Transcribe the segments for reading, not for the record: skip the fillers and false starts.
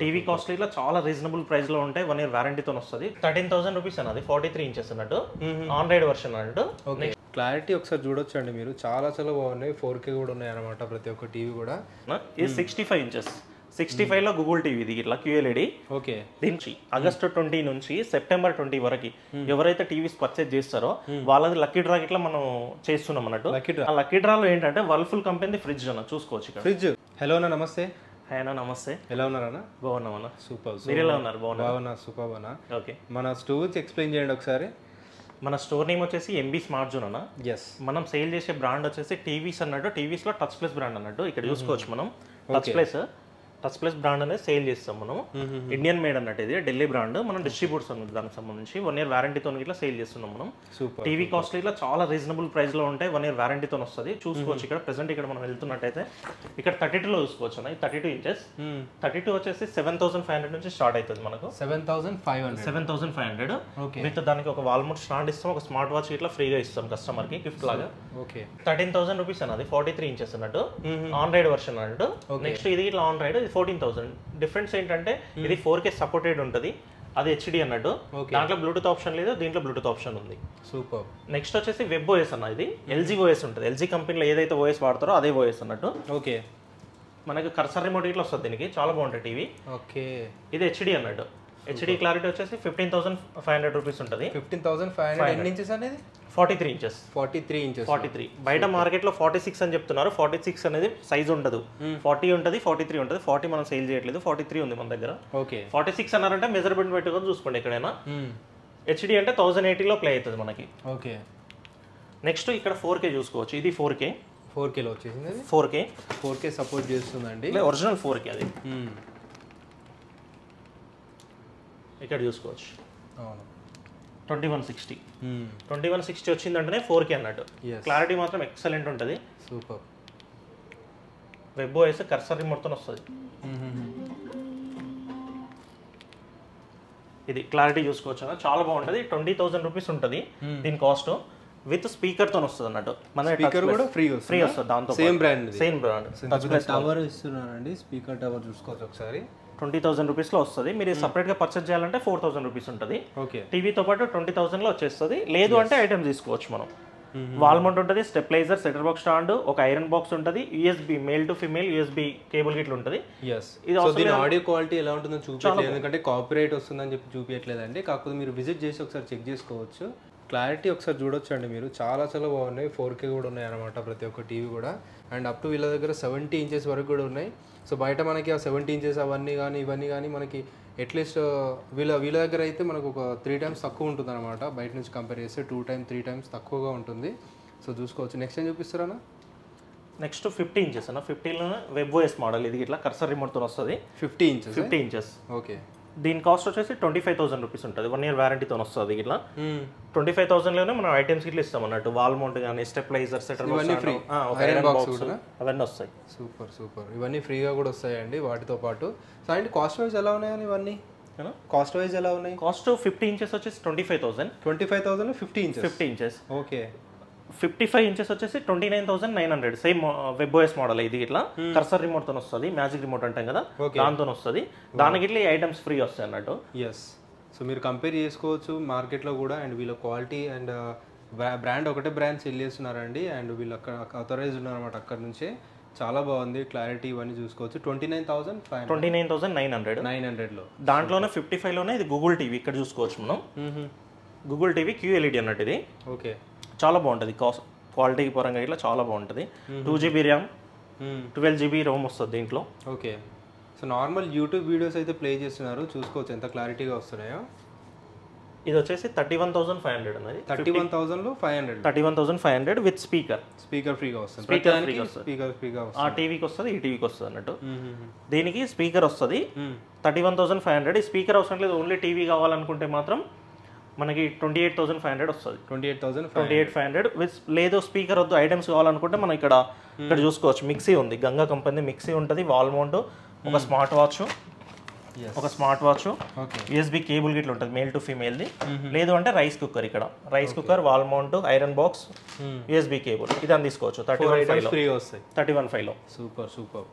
TV costly లో చాలా reasonable price లో ఉంటాయి. 1 ఇయర్ వారంటీతో వస్తుంది. 13,000 రూపీస్ అన్నది 43 ఇంచెస్ అన్నట్టు ఆండ్రాయిడ్ వర్షన్ అన్నట్టు. క్లారిటీ ఒకసారి చూడొచ్చు అండి మీరు, చాలా చాలా బాగున్నాయి. 4K కూడా ఉన్నాయి అనమాట ప్రతి ఒక్క టీవీ కూడా. ఇది 65 ఇంచెస్ 65 లో గూగుల్ టీవీ ఇది ఇట్లా QLED. ఓకే, దీనికి ఆగస్టు 20 నుంచి సెప్టెంబర్ 20 వరకు ఎవరైతే టీవీస్ పర్చేజ్ చేస్తారో వాళ్ళది లక్కీ డ్రా ఇట్లా మనం చేస్తున్నాం అన్నట్టు. ఆ లక్కీ డ్రాలో ఏంటంటే వర్ల్ఫుల్ కంపెనీ ఫ్రిడ్జ్ అన్న చూసుకోవచ్చు ఇక్కడ. ఫ్రిడ్జ్. హలో అన్న, నమస్తే. అన్న నమస్తే, ఎలా ఉన్నారన్న? బాగున్నామన్నా. సూపర్. మీరు ఎలా ఉన్నారు? బాగున్నా. సూపర్ అన్న. ఓకే, మన స్టోర్స్ ఎక్స్ప్లెయిన్ చేయండి ఒకసారి. మన స్టోర్ నేమ్ వచ్చేసి MB స్మార్ట్ జోన్ అన్న. ఎస్. మనం సేల్ చేసే బ్రాండ్ వచ్చేసి టీవీస్ అన్నట్టు. టీవీస్ లో టచ్ ప్లస్ బ్రాండ్ అన్నట్టు ఇక్కడ చూసుకోవచ్చు మనం. టచ్ ప్లస్ బ్రాండ్ అనేది సేల్ చేస్తాం మనం. ఇండియన్ మేడ్ అన్నట్టు, ఇది ఢిల్లీ బ్రాండ్. మనం డిస్ట్రిబ్యూటర్స్ అన్నట్టు దానికి సంబంధించి 1 ఇయర్ వారంటీతో ఇట్లా సేల్ చేస్తున్నాం మనం. సూపర్. టీవీ కాస్ట్లీలో చాలా రీజనబుల్ ప్రైస్ లో ఉంటాయి. 1 ఇయర్ వారంటీతో వస్తుంది. చూసుకోవచ్చు ఇక్కడ ప్రెసెంట్ ఇక్కడ మనం వెళ్తున్నట్టయితే ఇక్కడ 32 లో చూసుకోవచ్చు అన్న. 32 ఇంచెస్ 32 వచ్చేసి 7,500 నుంచి స్టార్ట్ అవుతుంది మనకు. 7,500 విత్ దానికి ఒక వాల్మౌంట్ స్టాండ్ ఇస్తాం, ఒక స్మార్ట్ వాచ్ ఇట్లా ఫ్రీగా ఇస్తాం కస్టమర్ కి గిఫ్ట్ లాగా. ఓకే, 13,000 రూపీస్ అన్నది 43 ఇంచెస్ అన్నట్టు ఆండ్రాయిడ్ వర్షన్ అన్నట్టు. నెక్స్ట్ ఇది ఇట్లా ఆండ్రాయిడ్ 14,000. డిఫరెన్స్ ఏంటంటే ఇది 4K సపోర్టెడ్ ఉంటుంది, అది HD అన్నట్టు. దాంట్లో బ్లూటూత్ ఆప్షన్ లేదు, దీంట్లో బ్లూటూత్ ఆప్షన్ ఉంది. సూపర్. నెక్స్ట్ వచ్చేసి వెబ్ OS అన్న. ఇది LG OS ఉంటుంది. LG కంపెనీలో ఏదైతే OS వాడతారో అదే OS అన్నట్టు. ఓకే, మనకి కర్సర్ రిమోట్ ఇట్లా వస్తుంది దీనికి, చాలా బాగుంటుంది టీవీ. ఓకే, ఇది HD అన్నట్టు. HD క్లారిటీ వచ్చేసి 15,500 రూపీస్ ఉంటుంది. 15,500. ఎన్ని ఇంచెస్ అనేది? 43 ఇంచెస్. 43. బయట మార్కెట్ లో 46 అని చెప్తున్నారు. 46 అనేది సైజ్ ఉండదు, 40 ఉంటుంది, 43 ఉంటుంది. 40 మనం సేల్ చేయట్లేదు, 43 ఉంది మన దగ్గర. ఓకే, 46 అన్నారంటే మెజర్మెంట్ పెట్టుకొని చూసుకోండి ఎక్కడైనా. HD అంటే 1080 లో ప్లే అవుతుంది మనకి. ఓకే, నెక్స్ట్ ఇక్కడ 4K చూసుకోవచ్చు. ఇది 4K లో వచ్చేసింది. 4K సపోర్ట్ చేస్తుందండి, ఒరిజినల్ 4K అది. ఇక్కడ చూసుకోవచ్చు. అవును, 2160 వచ్చిందంటేనే 4K అన్నట్టు. క్లారిటీ మాత్రం ఎక్సలెంట్ ఉంటుంది. Super. Web OS cursor remote తో వస్తుంది. ఇది క్లారిటీ చూసుకోవచ్చు అన్న, చాలా బాగుంటుంది. 20,000 రూపీస్ ఉంటుంది దీని కాస్ట్. విత్ స్పీకర్ తో వస్తుంది అన్నట్టు. మన స్పీకర్ కూడా ఫ్రీ వస్తుంది దాంతో. సేమ్ బ్రాండ్ టవర్ ఇస్తున్నారండి. స్పీకర్ టవర్ చూసుకోవచ్చు ఒకసారి. 20,000 రూపీస్ లో వస్తుంది. మీరు సపరేట్ గా పర్చేస్ చేయాలంటే 4,000 రూపీస్ ఉంటుంది. ఓకే, టీవీతో పాటు 20,000 లో వచ్చేస్తుంది. లేదు అంటే ఐటమ్ తీసుకోవచ్చు మనం. వాల్ మౌంట్ ఉంటుంది, స్టెబిలైజర్, సెటర్ బాక్స్ స్టాండ్, ఒక ఐరన్ బాక్స్ ఉంటుంది, USB male to female USB cable గిట్లు ఉంటుంది. దీని ఆడియో క్వాలిటీ ఎలా ఉంటుందో చూపించలేదు, ఎందుకంటే కాపీరైట్ వస్తుందని చెప్పి చూపించట్లేదండి. కాకపోతే మీరు విజిట్ చేసి ఒకసారి చెక్ చేసుకోవచ్చు. క్లారిటీ ఒకసారి చూడొచ్చు అండి మీరు, చాలా చాలా బాగున్నాయి. 4K కూడా ఉన్నాయి అనమాట ప్రతి ఒక్క టీవీ కూడా. అండ్ అప్ టు వీళ్ళ దగ్గర 70 ఇంచెస్ వరకు కూడా ఉన్నాయి. సో బయట మనకి ఆ 70 ఇంచెస్ అవన్నీ కానీ ఇవన్నీ కానీ మనకి అట్లీస్ట్ వీళ్ళ దగ్గర అయితే మనకు ఒక 3 times తక్కువ ఉంటుంది అనమాట. బయట నుంచి కంపేర్ చేస్తే 2 times 3 times తక్కువగా ఉంటుంది. సో చూసుకోవచ్చు. నెక్స్ట్ ఏం చూపిస్తారా? నెక్స్ట్ 50 ఇంచెస్ అన్న. 50లో వెబ్ OS మోడల్. ఇది ఇట్లా కర్సర్ రిమోట్ తో వస్తుంది. 50 ఇంచెస్. ఓకే, దీని కాస్ట్ వచ్చేసి 25,000 రూపీస్ ఉంటుంది. 1 ఇయర్ వారంటీతో వస్తుంది. ఇట్లా 25,000 లోనే మనం ఐటమ్స్ ఇట్లా ఇస్తాం అన్నట్టు. వాల్ మౌంట్ కానీ, స్టెబిలైజర్, సెటర్ బాక్స్ అవన్నీ వస్తాయి. సూపర్. ఇవన్నీ ఫ్రీగా కూడా వస్తాయండి వాటితో పాటు. సో అండ్ కాస్ట్ వైజ్ ఎలా ఉన్నాయని ఇవన్నీ? కాస్ట్ వైజ్ ఎలా ఉన్నాయి? కాస్ట్ 50 ఇంచెస్ వచ్చేసి 25,000 50 ఇంచెస్. ఓకే, 55 ఇంచెస్ వచ్చేసి 29,900. Same web OS model. ఇది ఇట్లా కర్సర్ రిమోట్ తో వస్తుంది, మ్యాజిక్ రిమోట్ అంటాం కదా, దాంతో వస్తుంది. దానికి ఇట్లా ఐటమ్స్ ఫ్రీ వస్తాయి అన్నట్టు. ఎస్. సో మీరు కంపేర్ చేసుకోవచ్చు మార్కెట్లో కూడా. అండ్ వీళ్ళ క్వాలిటీ అండ్ బ్రాండ్ ఒకటే బ్రాండ్ సెల్ చేస్తున్నారండి. అండ్ వీళ్ళు అక్కడ అథరైజ్ ఉన్నారన్నమాట అక్కడ నుంచే. చాలా బాగుంది క్లారిటీ, ఇవన్నీ చూసుకోవచ్చు. 29,900 లో. దాంట్లోనే 55 లోనే ఇది గూగుల్ టీవీ. ఇక్కడ చూసుకోవచ్చు మనం. గూగుల్ టీవీ QLED అన్నట్టు ఇది. ఓకే, చాలా బాగుంటుంది. క్వాలిటీ పరంగా ఇట్లా చాలా బాగుంటుంది. 2GB ర్యామ్, 12GB రోమ్ వస్తుంది దీంట్లో. Okay. So normal YouTube videos అయితే ప్లే చేస్తున్నారు, చూసుకోవచ్చు ఎంత క్లారిటీగా వస్తున్నాయో. ఇది వచ్చేసి 31,500 అన్నది. 31,500 విత్ స్పీకర్ ఫ్రీగా వస్తుంది. ఆ టీవీకి వస్తుంది, ఈ టీవీకి వస్తుంది అన్నట్టు. దీనికి స్పీకర్ వస్తుంది 31,500. ఈ స్పీకర్ అవసరం లేదు, ఓన్లీ టీవీ కావాలనుకుంటే మాత్రం మనకి 28,500 వస్తుంది. 28,500 లేదు స్పీకర్ వద్దు, ఐటమ్స్ కావాలనుకుంటే మనం ఇక్కడ చూసుకోవచ్చు. మిక్సీ ఉంది, గంగా కంపెనీ మిక్సీ ఉంటుంది. వాల్ మౌంట్, ఒక స్మార్ట్ వాచ్, USB కేబుల్ గిట్ల ఉంటుంది మేల్ టు ఫీమేల్ది. లేదు అంటే రైస్ కుక్కర్. ఇక్కడ rice cooker, wall mount, iron box, USB cable, ఇదని తీసుకోవచ్చు. 31,500 లో. సూపర్.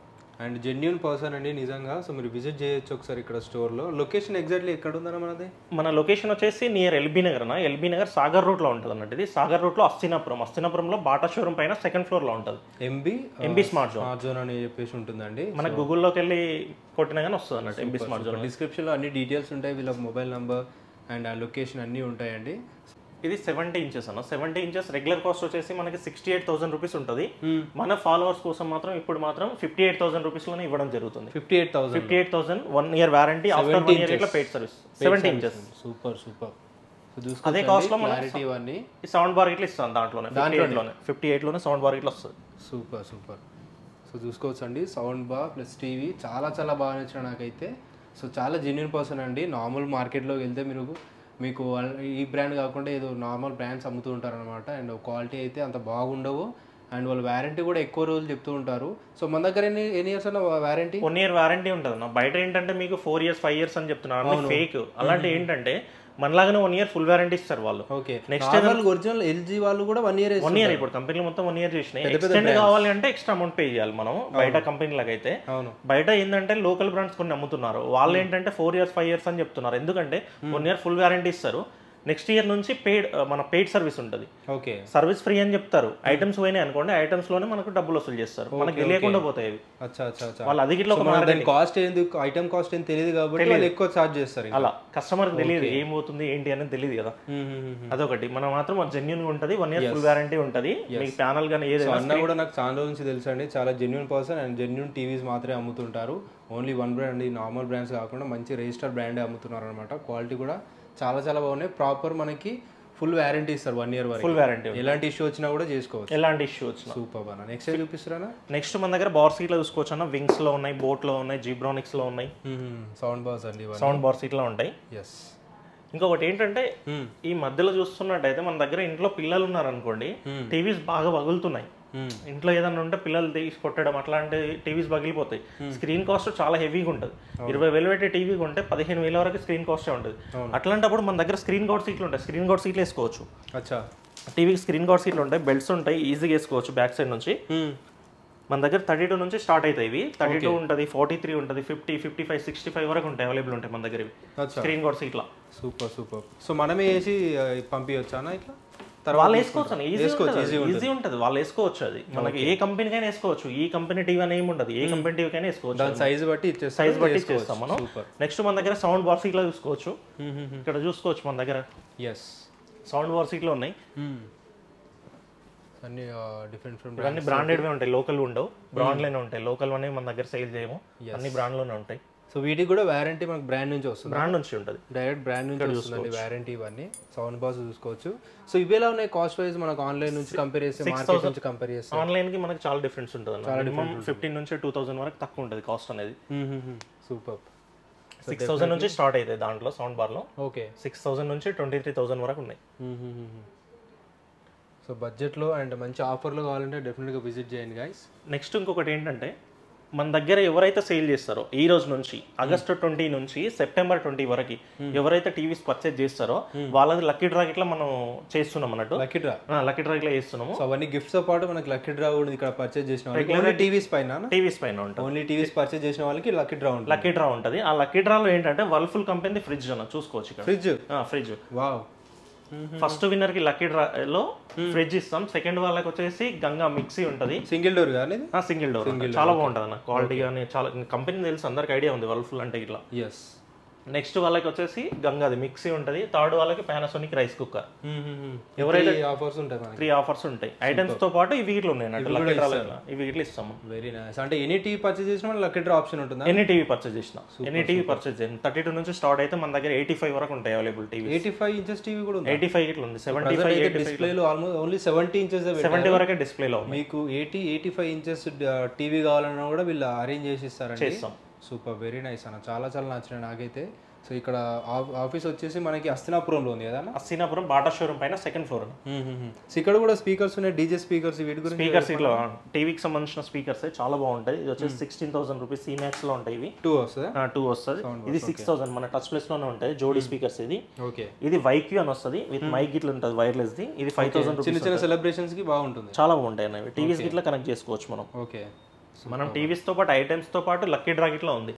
అండ్ జెన్యూన్ పర్సన్ అండి నిజంగా. సో మీరు విజిట్ చేయొచ్చు ఒకసారి ఇక్కడ స్టోర్లో. లొకేషన్ ఎగ్జాక్ట్లీ ఎక్కడ ఉందన్న మనది? మన లొకేషన్ వచ్చేసి నియర్ ఎల్బీ నగర్ అన్న. ఎల్బీ నగర్ సాగర్ రూట్లో ఉంటుంది అన్నట్టు. ఇది సాగర్ రూట్లో అస్థినాపురంలో బాటా షోరూమ్ పైన సెకండ్ ఫ్లోర్లో ఉంటుంది. ఎంబీ స్మార్ట్ జోన్ అని చెప్పేసి ఉంటుందండి. మన గూగుల్లోకి వెళ్ళి కొట్టినా కానీ వస్తుంది అన్నట్టు ఎంబీ స్మార్ట్ జోన్. డిస్క్రిప్షన్లో అన్ని డీటెయిల్స్ ఉంటాయి, వీళ్ళ మొబైల్ నెంబర్ అండ్ ఆ లొకేషన్ అన్నీ ఉంటాయండి. ఇది 70 ఇంచెస్ అన్న. 70 ఇంచెస్ రెగ్యులర్ కాస్ట్ వచ్చేసి మనకి 68,000 రూపీస్ ఉంటుంది. మన ఫాలోవర్స్ కోసం మాత్రం ఇప్పుడు మాత్రం 58,000 రూపీస్లోనే ఇవ్వడం జరుగుతుంది. 58,000 1 ఇయర్ వారంటీ, ఆఫ్టర్ 1 ఇయర్ ఇట్లా పెయిడ్ సర్వీస్. 70 inches super. అదే కాస్ట్ లో ఈ సౌండ్ బార్ ఇట్లా ఇస్తాం దాంట్లోనే 58లోనే సౌండ్ బార్ ఇట్లా వస్తుంది. సూపర్. సో చూసుకోవచ్చు అండి, సౌండ్ బార్ ప్లస్ టీవీ చాలా బాగా నచ్చిన నాకైతే. సో చాలా జెన్యూన్ పర్సన్ అండి. నార్మల్ మార్కెట్లోకి వెళ్తే మీకు ఈ బ్రాండ్ కాకుండా ఏదో నార్మల్ బ్రాండ్స్ అమ్ముతూ ఉంటారనమాట. అండ్ క్వాలిటీ అయితే అంత బాగుండవు, అండ్ వాళ్ళు వారంటీ కూడా ఎక్కువ రోజులు చెప్తూ ఉంటారు. సో మన దగ్గర ఎన్ని ఇయర్స్ అన్న వారంటీ? 1 ఇయర్ వారంటీ ఉంటుంది అన్న. బయట ఏంటంటే మీకు 4 ఇయర్స్ 5 ఇయర్స్ అని చెప్తున్నారు, ఫేక్. అలాంటి ఏంటంటే మనలాగానే 1 ఇయర్ ఫుల్ వారంటీ ఇస్తారు వాళ్ళు. ఓకే. నెక్స్ట్ ఒరిజినల్ ఎల్జీ వాళ్ళు కూడా 1 ఇయర్ ఇప్పుడు కంపెనీలు మొత్తం 1 ఇయర్ చేసినాయి. ఎక్స్టెండ్ కావాలి అంటే ఎక్స్ట్రా అమౌంట్ పే చేయాలి మనం. బయట కంపెనీలకు అయితే బయట ఏంటంటే లోకల్ బ్రాండ్స్ కొన్ని అమ్ముతున్నారు. వాళ్ళు ఏంటంటే 4 ఇయర్స్ 5 ఇయర్స్ అని చెప్తున్నారు. ఎందుకంటే 1 ఇయర్ ఫుల్ వారంటీ ఇస్తారు. నెక్స్ట్ ఇయర్ నుంచి పెయిడ్ సర్వీస్ ఉంటుంది. ఓకే. సర్వీస్ ఫ్రీ అని చెప్తారు. ఐటమ్స్ పోయినాయి అనుకోండి, ఐటమ్స్ లోనే మనకు డబ్బులు వసూలు చేస్తారు. మనకు తెలియకుండా పోతాయి. వాళ్ళు అది కాస్ట్ ఏంది, ఐటమ్ కాస్ట్ ఏం తెలియదు కాబట్టి వాళ్ళు ఎక్కువ చార్జ్ చేస్తారు. అలా కస్టమర్ తెలియదు ఏం పోతుంది ఏంటి అనేది తెలియదు కదా. అదొకటి. మనం మాత్రం జెన్యూన్ గా ఉంటుంది. 1 ఇయర్ ఫుల్ వారంటీ ఉంటుంది. మీకు ప్యానల్ గానీ ఏదైనా అన్న కూడా నాకు చాలా రోజు నుంచి తెలుసు అండి. చాలా genuine person and genuine TVs మాత్రమే అమ్ముతుంటారు. Only one brand, normal brands కాకుండా మంచి రిజిస్టర్డ్ బ్రాండే అమ్ముతున్నారు అనమాట. క్వాలిటీ కూడా చాలా బాగున్నాయి. ప్రాపర్ మనకి ఫుల్ వారంటీ ఇస్తారు 1 ఇయర్ వరకు. Full warranty. ఎలాంటి ఇష్యూ వచ్చినా కూడా చేసుకోవచ్చు. ఎలాంటి ఇష్యూ వచ్చినా. సూపర్ అన్న. నెక్స్ట్ చూపిస్తారా? నెక్స్ట్ మన దగ్గర బార్ సీట్ లో చూసుకోవచ్చు అన్న. వింగ్స్ లో ఉన్నాయి, బోట్ లో ఉన్నాయి, జీబ్రానిక్స్ లో ఉన్నాయి. సౌండ్ బార్స్ అండి. సౌండ్ బార్ సీట్ లో ఉంటాయి. ఎస్. ఇంకొకటి ఏంటంటే ఈ మధ్యలో చూస్తున్నట్టయితే మన దగ్గర ఇంట్లో పిల్లలు ఉన్నారనుకోండి, టీవీస్ బాగా పగులుతున్నాయి. ఇంట్లో ఏదన్నా ఉంటే పిల్లలు తీసి కొట్టడం అట్లాంటి టీవీస్ పగిలిపోతాయి. స్క్రీన్ కాస్ట్ చాలా హెవీగా ఉంటుంది. 20,000 పెట్టి టీవీ కొంటే 15,000 వరకు స్క్రీన్ కాస్టే ఉంటుంది. అట్లాంటప్పుడు మన దగ్గర స్క్రీన్ గార్డ్ సీట్లు ఉంటాయి. స్క్రీన్ గార్డ్ సీట్లు వేసుకోవచ్చు. టీవీకి స్క్రీన్ గార్డ్ సీట్లు ఉంటాయి, బెల్ట్స్ ఉంటాయి, ఈజీగా వేసుకోవచ్చు బ్యాక్ సైడ్ నుంచి. మన దగ్గర 32 నుంచి స్టార్ట్ అవుతాయి. ఇవి 32 ఉంటుంది, 43 ఉంటుంది, 50, 55, 65 వరకు ఉంటాయి, అవైలబుల్ ఉంటాయి మన దగ్గర. స్క్రీన్ గార్డ్ సీట్లా. సూపర్. సో మనమే వేసి పంపించవచ్చా ఇట్లా? వాళ్ళు వేసుకోవచ్చు, ఈజీ ఉంటుంది. వాళ్ళు వేసుకోవచ్చు. అది మనకి ఏ కంపెనీకైనా వేసుకోవచ్చు. ఈ కంపెనీ టీవీ అని ఏమి ఉండదు, ఏ కంపెనీ టీవీకైనా వేసుకోవచ్చు. సైజ్ బట్టి ఇచ్చేస్తాం మనం. నెక్స్ట్ మన దగ్గర సౌండ్ బార్ సీట్లో చూసుకోవచ్చు. ఇక్కడ చూసుకోవచ్చు మన దగ్గర సౌండ్ బార్ సీట్లు ఉన్నాయి. అన్ని డిఫరెంట్ అన్ని బ్రాండెడ్వే ఉంటాయి, లోకల్ ఉండవు. బ్రాండ్లోనే ఉంటాయి. లోకల్ అనేవి మన దగ్గర సేల్ చేయము, అన్ని బ్రాండ్లోనే ఉంటాయి. సో వీటికి కూడా వారంటీ మనకు బ్రాండ్ నుంచి వస్తుంది. బ్రాండ్ నుంచి ఉంటుంది, డైరెక్ట్ బ్రాండ్ నుంచి వస్తుంది వారంటీ. ఇవన్నీ సౌండ్ బాక్స్ చూసుకోవచ్చు. సో ఇవి ఎలా ఉన్నాయి కాస్ట్ వైజ్ మనకు ఆన్లైన్ నుంచి కంపేర్ చేస్తే, మార్కెట్ నుంచి కంపేర్ చేస్తే? ఆన్లైన్ కి మనకి చాలా డిఫరెన్స్ ఉంటుంది. మినిమం 15 నుంచి 2,000 వరకు తక్కువ ఉంటుంది కాస్ట్ అనేది. సూపర్. 6,000 నుంచి స్టార్ట్ అవుతాయి దాంట్లో సౌండ్ బార్ లో. ఓకే. 6,000 నుంచి 23,000 వరకు ఉన్నాయి. సో బడ్జెట్లో అండ్ మంచి ఆఫర్లు కావాలంటే డెఫినెట్గా విజిట్ చేయండి గైస్. నెక్స్ట్ ఇంకొకటి ఏంటంటే మన దగ్గర ఎవరైతే సేల్ చేస్తారో ఈ రోజు నుంచి ఆగస్టు 20 నుంచి సెప్టెంబర్ 20 వరకు ఎవరైతే టీవీస్ పర్చేజ్ చేస్తారో వాళ్ళది లక్కీ డ్రా ఇట్లా మనం చేస్తున్నాం అన్నట్టు. లక్కీ డ్రా ఇట్లా చేస్తున్నాము. సో అవన్నీ గిఫ్ట్స్ తో పాటు మనకి లక్కీ డ్రా కూడా ఇక్కడ పర్చేజ్ చేసిన వాళ్ళకి టీవీస్ పైన ఉంటుంది. ఓన్లీ టీవీస్ పర్చేజ్ చేసిన వాళ్ళకి లక్కీ డ్రా ఉంటుంది. ఆ లక్కీ డ్రాలో ఏంటంటే వర్ల్ఫుల్ కంపెనీ ఫ్రిడ్జ్ అన్న చూసుకోవచ్చు. ఇక్కడ ఫ్రిడ్జ్. వావ్. ఫస్ట్ విన్నర్ కి లక్కీ డ్రా లో ఫ్రిడ్జ్ ఇస్తాం. సెకండ్ వాళ్ళకి వచ్చేసి గంగా మిక్సీ ఉంటుంది, సింగిల్ డోర్ కానీ. సింగిల్ డోర్ చాలా బాగుంటుంది అన్న. క్వాలిటీ కానీ చాలా కంపెనీ తెలుసు, అందరికి ఐడియా ఉంది వర్ల్ఫుల్ అంటే ఇట్లా. నెక్స్ట్ వాళ్ళకి వచ్చేసి గంగాది మిక్సీ ఉంటుంది. థర్డ్ వాళ్ళకి పానాసోనిక్ రైస్ కుక్కర్. ఎవరైతే 3 ఆఫర్స్ ఉంటాయి ఐటమ్స్ తో పాటు ఇవి ఇట్లా ఉన్నాయి అన్నట్టు. లక్కీ డ్రా ఇవి ఇట్లా ఇస్తాము. Very nice. అంటే ఎనీ టీవీ పర్చేజ్ చేసినా లక్కీ డ్రా ఆప్షన్ ఉంటుంది. ఎనీ టీవీ పర్చేజ్ చేసిన, ఎనీ టీవీ పర్చేజ్ చేయండి. 32 నుంచి స్టార్ట్ అయితే మన దగ్గర 85 వరకు ఉంటాయి అవైలబుల్ టీవీ. 85 ఇంచెస్ టీవీ కూడా ఉంది. 85 ఇట్లా ఉంది. 75 డిస్ప్లేలో ఆల్మోస్ట్ ఓన్లీ 70 ఇంచెస్ 70 వరకే డిస్ప్లేలో. మీకు 85 ఇంచెస్ టీవీ కావాలన్నా కూడా వీళ్ళు అరేంజ్ చేసి ఇస్తారండి. చేస్తాం. సూపర్. వెరీ నైస్ అన్న. చాలా నచ్చినాయి నాకైతే. సో ఇక్కడ ఆఫీస్ వచ్చేసి మనకి అస్థినాపురంలో ఉంది కదా? అస్థినాపురం బాటా షోరూమ్ పైన సెకండ్ ఫ్లోర్. సో ఇక్కడ కూడా స్పీకర్స్ ఉన్నాయి, డీజే స్పీకర్స్. వీటి గురించి స్పీకర్స్ ఇట్లా టీవీకి సంబంధించిన స్పీకర్స్ చాలా బాగుంటాయి. ఇది వచ్చేసి 16,000 రూపీస్ సీమాక్స్ లో ఉంటాయి. ఇవి 2 వస్తుంది. ఇది 6,000 మన టచ్ ప్లేస్ లోనే ఉంటాయి జోడీ స్పీకర్స్. ఇది ఇది వైక్యూ అని వస్తుంది విత్ మైక్ ఇట్లా ఉంటుంది వైర్లెస్ ది. ఇది 5,000 రూపీస్. చిన్న సెలబ్రేషన్స్ కి బాగుంటుంది, చాలా బాగుంటాయి అన్నవి. టీవీస్ ఇట్లా కనెక్ట్ చేసుకోవచ్చు మనం. ఓకే. మనం టీవీస్తో పాటు ఐటమ్స్తో పాటు లక్కీ డ్రా గిట్లా ఉంది.